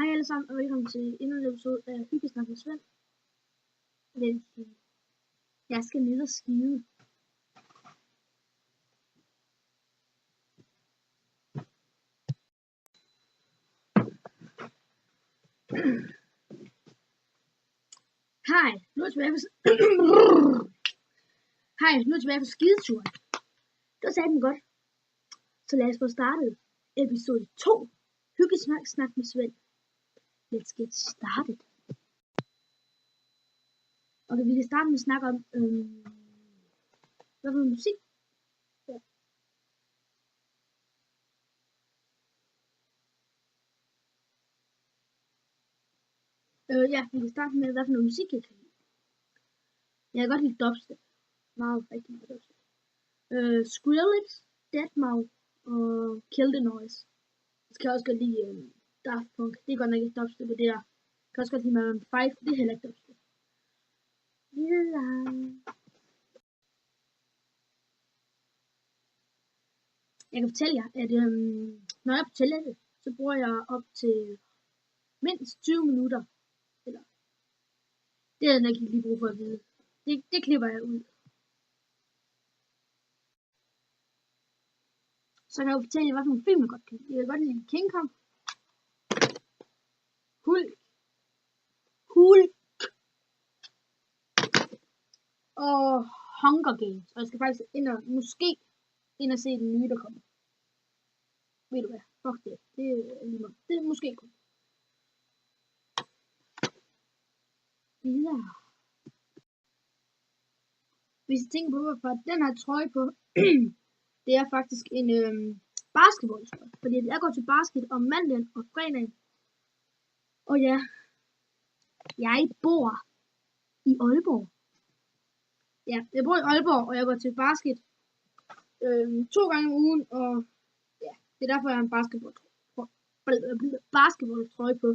Hej alle sammen, og velkommen til endnu en episode af Hyggesnak med Svend. Jeg skal ned og skide. Hej, nu er jeg tilbage på skideturen. Det var satme godt. Så lad os få startet episode 2. Hyggesnak med Svend. Let's get started. Okay, vi kan starte med at snakke om, hvad for musik? Ja. Ja, vi kan starte med, hvad for noget musik jeg kan lide. Jeg kan godt lide dubstep. Rigtig meget dubstep. Skrillex, Deadmau5 og Kill the Noise. Jeg kan også godt lide Daft Punk. Det er godt nok ikke dubstep, det der. Jeg kan også godt lide Maroon 5. Det er heller ikke dubstep. Jeg kan fortælle jer, at når jeg er på toilettet, så bruger jeg op til mindst 20 minutter. Eller, det er jeg nok ikke lige brug for at vide. Det klipper jeg ud. Så kan jeg jo fortælle jer, hvad for nogle film jeg godt kan lide. Jeg kan godt lide King Kong. Hulk. Og Hunger Games. Og jeg skal faktisk måske ind og se den nye, der kommer. Ved du hvad? Fuck det. Det er måske godt. Ja. Hvis I tænker på, hvorfor den her trøje på, det er faktisk en basketballtrøje. Fordi jeg går til basket om mandagen og fredagen. Og ja, jeg bor i Aalborg. Ja, jeg bor i Aalborg, og jeg går til basket 2 gange om ugen, og ja, det er derfor, jeg har en basketballtrøje på.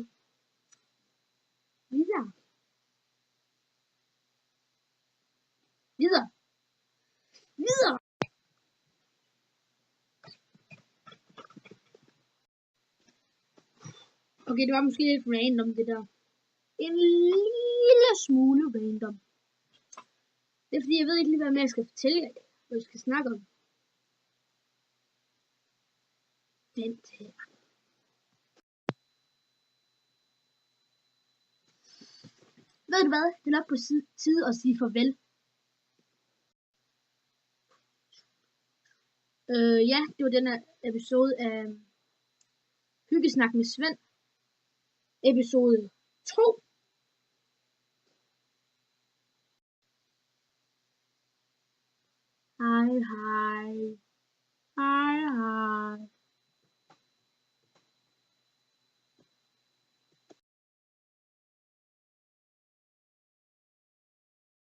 Videre. Okay, det var måske lidt random, det der. En lille smule random. Det er fordi, jeg ved ikke lige, hvad mere jeg skal fortælle jer, hvad jeg skal snakke om. Vent her. Ved du hvad? Det er nok på tide at sige farvel. Ja, det var den her episode af Hyggesnak med Svend. Episode 2. Hej.